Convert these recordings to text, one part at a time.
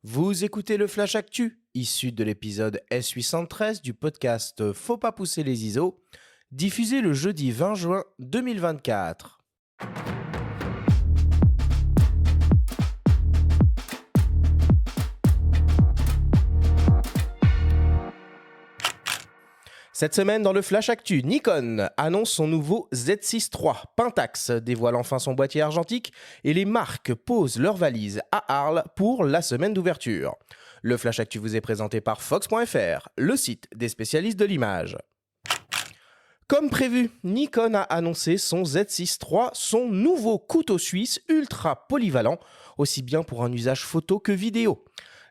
Vous écoutez le Flash Actu, issu de l'épisode S813 du podcast Faut pas pousser les ISO, diffusé le jeudi 20 juin 2024. Cette semaine, dans le Flash Actu, Nikon annonce son nouveau Z6 III. Pentax dévoile enfin son boîtier argentique et les marques posent leurs valises à Arles pour la semaine d'ouverture. Le Flash Actu vous est présenté par Fox.fr, le site des spécialistes de l'image. Comme prévu, Nikon a annoncé son Z6 III, son nouveau couteau suisse ultra polyvalent, aussi bien pour un usage photo que vidéo.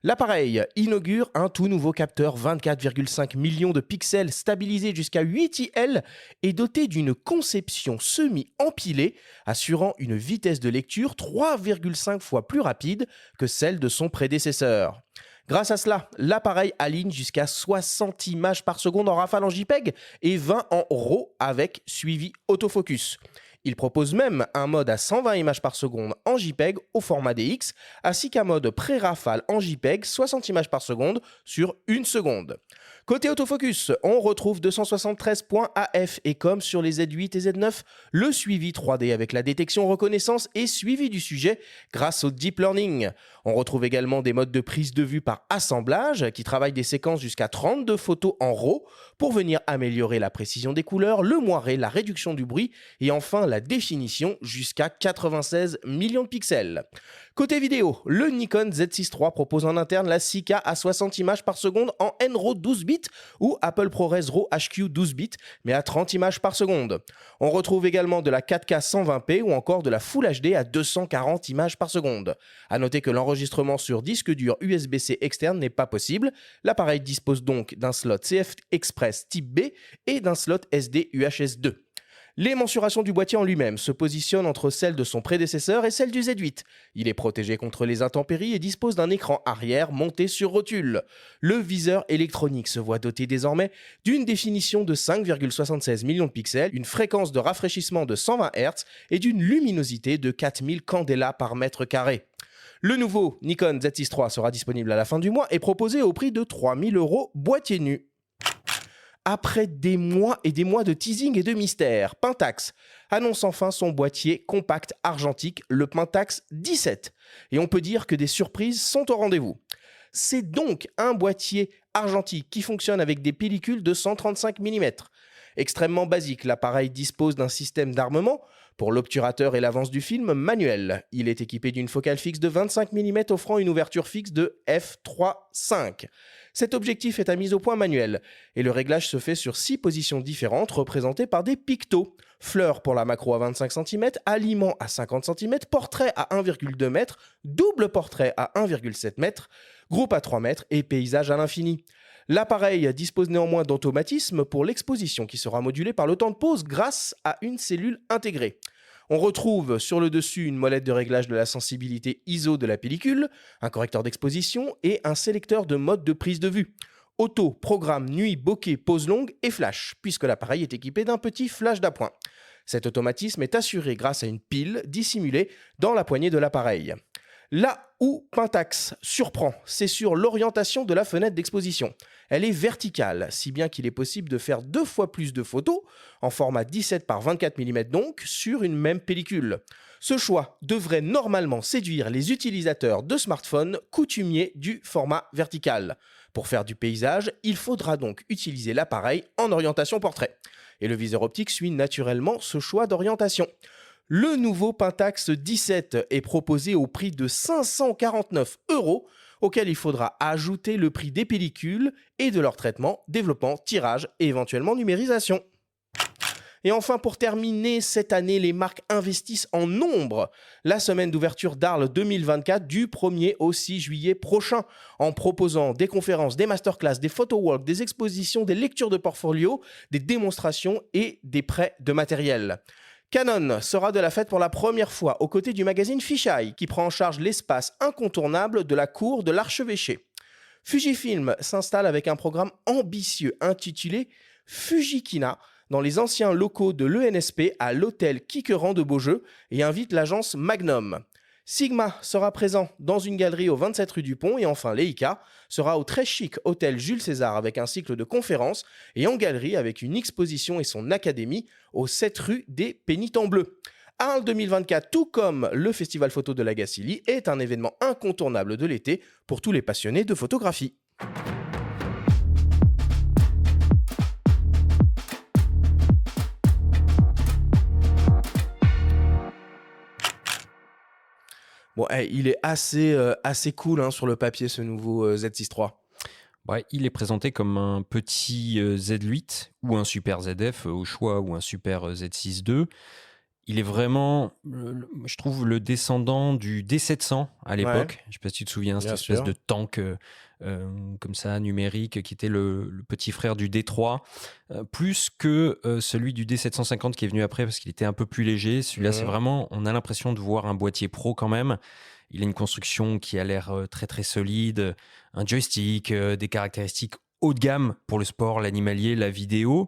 L'appareil inaugure un tout nouveau capteur 24,5 millions de pixels stabilisé jusqu'à 8 IL et doté d'une conception semi-empilée, assurant une vitesse de lecture 3,5 fois plus rapide que celle de son prédécesseur. Grâce à cela, l'appareil aligne jusqu'à 60 images par seconde en rafale en JPEG et 20 en RAW avec suivi autofocus. Il propose même un mode à 120 images par seconde en JPEG au format DX, ainsi qu'un mode pré-rafale en JPEG 60 images par seconde sur 1 seconde. Côté autofocus, on retrouve 273 points AF et comme sur les Z8 et Z9, le suivi 3D avec la détection, reconnaissance et suivi du sujet grâce au deep learning. On retrouve également des modes de prise de vue par assemblage qui travaillent des séquences jusqu'à 32 photos en RAW pour venir améliorer la précision des couleurs, le moiré, la réduction du bruit et enfin la définition jusqu'à 96 millions de pixels. Côté vidéo, le Nikon Z6 III propose en interne la 6K à 60 images par seconde en NRAW 12 bits ou Apple ProRes RAW HQ 12 bits mais à 30 images par seconde. On retrouve également de la 4K 120p ou encore de la Full HD à 240 images par seconde. A noter que l'enregistrement sur disque dur USB-C externe n'est pas possible. L'appareil dispose donc d'un slot CF Express type B et d'un slot SD UHS 2. Les mensurations du boîtier en lui-même se positionnent entre celles de son prédécesseur et celles du Z8. Il est protégé contre les intempéries et dispose d'un écran arrière monté sur rotule. Le viseur électronique se voit doté désormais d'une définition de 5,76 millions de pixels, une fréquence de rafraîchissement de 120 Hz et d'une luminosité de 4000 candela par mètre carré. Le nouveau Nikon Z6 III sera disponible à la fin du mois et proposé au prix de 3000 € boîtier nu. Après des mois et des mois de teasing et de mystère, Pentax annonce enfin son boîtier compact argentique, le Pentax 17. Et on peut dire que des surprises sont au rendez-vous. C'est donc un boîtier argentique qui fonctionne avec des pellicules de 135 mm. Extrêmement basique, l'appareil dispose d'un système d'armement pour l'obturateur et l'avance du film manuel. Il est équipé d'une focale fixe de 25 mm offrant une ouverture fixe de f3.5. Cet objectif est à mise au point manuel et le réglage se fait sur 6 positions différentes représentées par des pictos. Fleur pour la macro à 25 cm, aliment à 50 cm, portrait à 1,2 m, double portrait à 1,7 m, groupe à 3 m et paysage à l'infini. L'appareil dispose néanmoins d'automatisme pour l'exposition qui sera modulée par le temps de pause grâce à une cellule intégrée. On retrouve sur le dessus une molette de réglage de la sensibilité ISO de la pellicule, un correcteur d'exposition et un sélecteur de mode de prise de vue. Auto, programme, nuit, bokeh, pause longue et flash, puisque l'appareil est équipé d'un petit flash d'appoint. Cet automatisme est assuré grâce à une pile dissimulée dans la poignée de l'appareil. Là où Pentax surprend, c'est sur l'orientation de la fenêtre d'exposition. Elle est verticale, si bien qu'il est possible de faire 2 fois plus de photos, en format 17 par 24 mm donc, sur une même pellicule. Ce choix devrait normalement séduire les utilisateurs de smartphones coutumiers du format vertical. Pour faire du paysage, il faudra donc utiliser l'appareil en orientation portrait. Et le viseur optique suit naturellement ce choix d'orientation. Le nouveau Pentax 17 est proposé au prix de 549 €, auquel il faudra ajouter le prix des pellicules et de leur traitement, développement, tirage et éventuellement numérisation. Et enfin, pour terminer, cette année, les marques investissent en nombre. La semaine d'ouverture d'Arles 2024 du 1er au 6 juillet prochain, en proposant des conférences, des masterclass, des photowalks, des expositions, des lectures de portfolio, des démonstrations et des prêts de matériel. Canon sera de la fête pour la première fois aux côtés du magazine Fisheye qui prend en charge l'espace incontournable de la cour de l'archevêché. Fujifilm s'installe avec un programme ambitieux intitulé Fujikina dans les anciens locaux de l'ENSP à l'hôtel Quiqueran de Beaujeu et invite l'agence Magnum. Sigma sera présent dans une galerie au 27 rue du Pont. Et enfin, Leica sera au très chic hôtel Jules César avec un cycle de conférences et en galerie avec une exposition et son académie au 7 rue des Pénitents Bleus. Arles 2024, tout comme le Festival Photo de la Gacilly, est un événement incontournable de l'été pour tous les passionnés de photographie. Bon, il est assez cool hein, sur le papier ce nouveau Z6 III. Ouais, il est présenté comme un petit Z8 ou un super ZF au choix ou un super Z6 II. Il est vraiment, je trouve, le descendant du D700 à l'époque. Je ne sais pas si tu te souviens, cette espèce de tank comme ça, numérique, qui était le petit frère du D3, plus que celui du D750 qui est venu après parce qu'il était un peu plus léger. Celui-là, c'est vraiment, on a l'impression de voir un boîtier pro quand même. Il a une construction qui a l'air très très solide, un joystick, des caractéristiques haut de gamme pour le sport, l'animalier, la vidéo.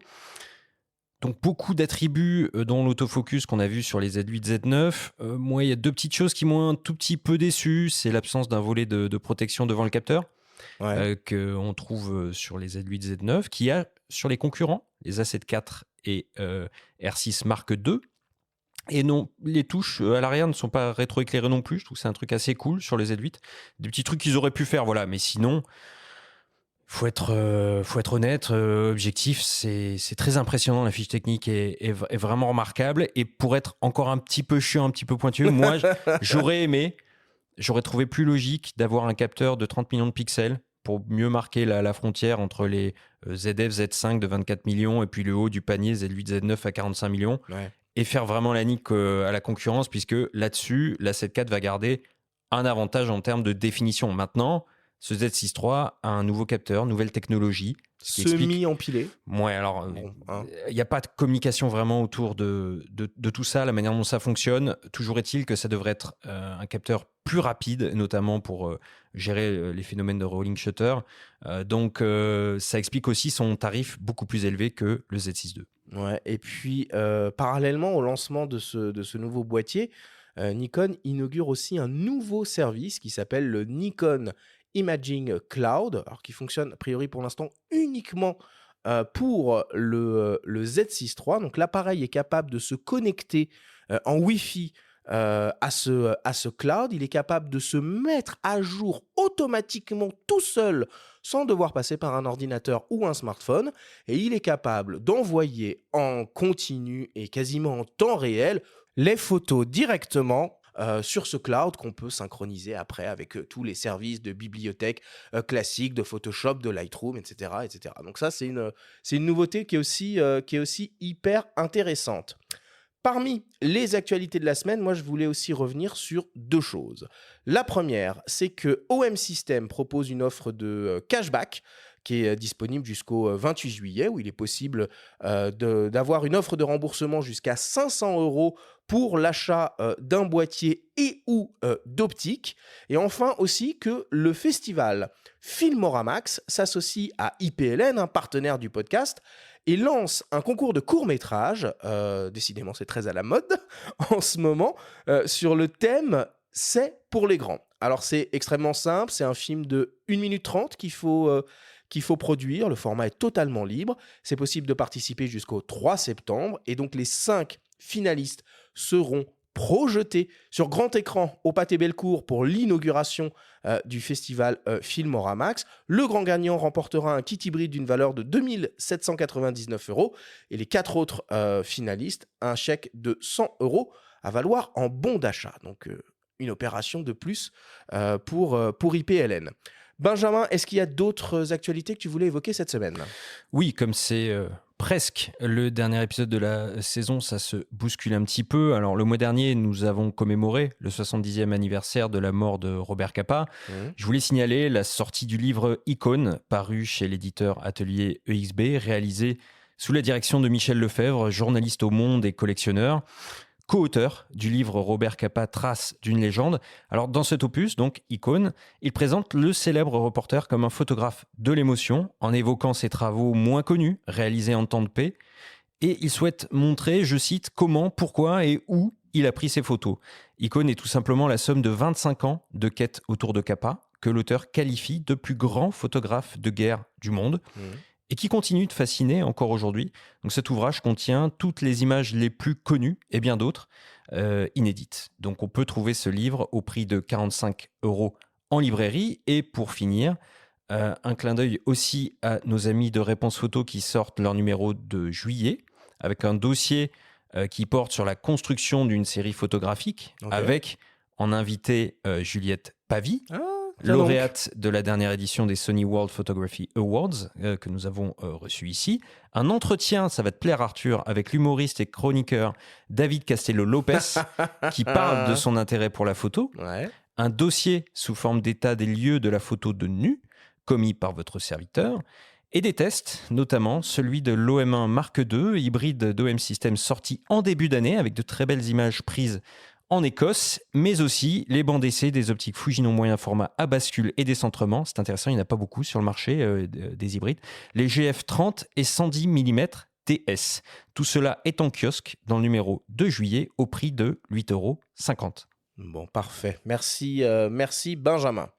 Donc beaucoup d'attributs dans l'autofocus qu'on a vu sur les Z8, Z9. Moi, il y a deux petites choses qui m'ont un tout petit peu déçu. C'est l'absence d'un volet de protection devant le capteur qu'on trouve sur les Z8, Z9, qu'il y a sur les concurrents, les A7 IV et R6 Mark II. Et non, les touches à l'arrière ne sont pas rétroéclairées non plus. Je trouve que c'est un truc assez cool sur les Z8. Des petits trucs qu'ils auraient pu faire, voilà. Mais sinon... Faut être honnête, objectif, c'est très impressionnant, la fiche technique est vraiment remarquable. Et pour être encore un petit peu chiant, un petit peu pointueux, moi, j'aurais trouvé plus logique d'avoir un capteur de 30 millions de pixels pour mieux marquer la frontière entre les ZF, Z5 de 24 millions et puis le haut du panier Z8, Z9 à 45 millions et faire vraiment la nique à la concurrence, puisque là-dessus, la 7.4 va garder un avantage en termes de définition. Maintenant, ce Z6 III a un nouveau capteur, nouvelle technologie. Semi-empilé. Ouais, alors, il n'y a pas de communication vraiment autour de tout ça, la manière dont ça fonctionne. Toujours est-il que ça devrait être un capteur plus rapide, notamment pour gérer les phénomènes de rolling shutter. Donc, ça explique aussi son tarif beaucoup plus élevé que le Z6 II. Ouais, et puis, parallèlement au lancement de ce nouveau boîtier, Nikon inaugure aussi un nouveau service qui s'appelle le Nikon Imaging Cloud, alors qui fonctionne a priori pour l'instant uniquement pour le Z6 III. Donc l'appareil est capable de se connecter en Wi-Fi à ce cloud. Il est capable de se mettre à jour automatiquement tout seul sans devoir passer par un ordinateur ou un smartphone. Et il est capable d'envoyer en continu et quasiment en temps réel les photos directement sur ce cloud qu'on peut synchroniser après avec tous les services de bibliothèque classiques, de Photoshop, de Lightroom, etc. etc. Donc ça, c'est une nouveauté qui est aussi hyper intéressante. Parmi les actualités de la semaine, moi, je voulais aussi revenir sur deux choses. La première, c'est que OM System propose une offre de cashback qui est disponible jusqu'au 28 juillet, où il est possible d'avoir une offre de remboursement jusqu'à 500 € pour l'achat d'un boîtier et ou d'optique. Et enfin aussi que le festival Filmoramax s'associe à IPLN, un partenaire du podcast, et lance un concours de court-métrage, décidément c'est très à la mode en ce moment, sur le thème « C'est pour les grands ». Alors c'est extrêmement simple, c'est un film de 1 minute 30 qu'il faut produire, le format est totalement libre, c'est possible de participer jusqu'au 3 septembre, et donc les 5 finalistes seront projetés sur grand écran au Pâté Bellecour pour l'inauguration du festival Filmoramax. Le grand gagnant remportera un kit hybride d'une valeur de 2 799 € et les 4 autres finalistes un chèque de 100 € à valoir en bon d'achat. Donc une opération de plus pour IPLN. Benjamin, est-ce qu'il y a d'autres actualités que tu voulais évoquer cette semaine ? Oui, comme c'est presque le dernier épisode de la saison, ça se bouscule un petit peu. Alors, le mois dernier, nous avons commémoré le 70e anniversaire de la mort de Robert Capa. Je voulais signaler la sortie du livre Icône, paru chez l'éditeur Atelier EXB, réalisé sous la direction de Michel Lefebvre, journaliste au Monde et collectionneur, co-auteur du livre Robert Capa, Traces d'une légende. Alors, dans cet opus, donc Icône, il présente le célèbre reporter comme un photographe de l'émotion, en évoquant ses travaux moins connus, réalisés en temps de paix. Et il souhaite montrer, je cite, comment, pourquoi et où il a pris ses photos. Icône est tout simplement la somme de 25 ans de quête autour de Capa, que l'auteur qualifie de plus grand photographe de guerre du monde et qui continue de fasciner encore aujourd'hui. Donc cet ouvrage contient toutes les images les plus connues et bien d'autres inédites. Donc on peut trouver ce livre au prix de 45 € en librairie. Et pour finir, un clin d'œil aussi à nos amis de Réponse Photo qui sortent leur numéro de juillet avec un dossier qui porte sur la construction d'une série photographique avec en invité Juliette Pavie, lauréate de la dernière édition des Sony World Photography Awards que nous avons reçu ici. Un entretien, ça va te plaire Arthur, avec l'humoriste et chroniqueur David Castello-Lopez qui parle de son intérêt pour la photo. Un dossier sous forme d'état des lieux de la photo de nu commis par votre serviteur. Et des tests, notamment celui de l'OM1 Mark II, hybride d'OM System sorti en début d'année avec de très belles images prises en Écosse, mais aussi les bancs d'essai des optiques Fujinon moyen format à bascule et décentrement. C'est intéressant, il n'y en a pas beaucoup sur le marché des hybrides. Les GF 30 et 110 mm TS. Tout cela est en kiosque dans le numéro de juillet au prix de 8,50 €. Bon, parfait. Merci, merci Benjamin.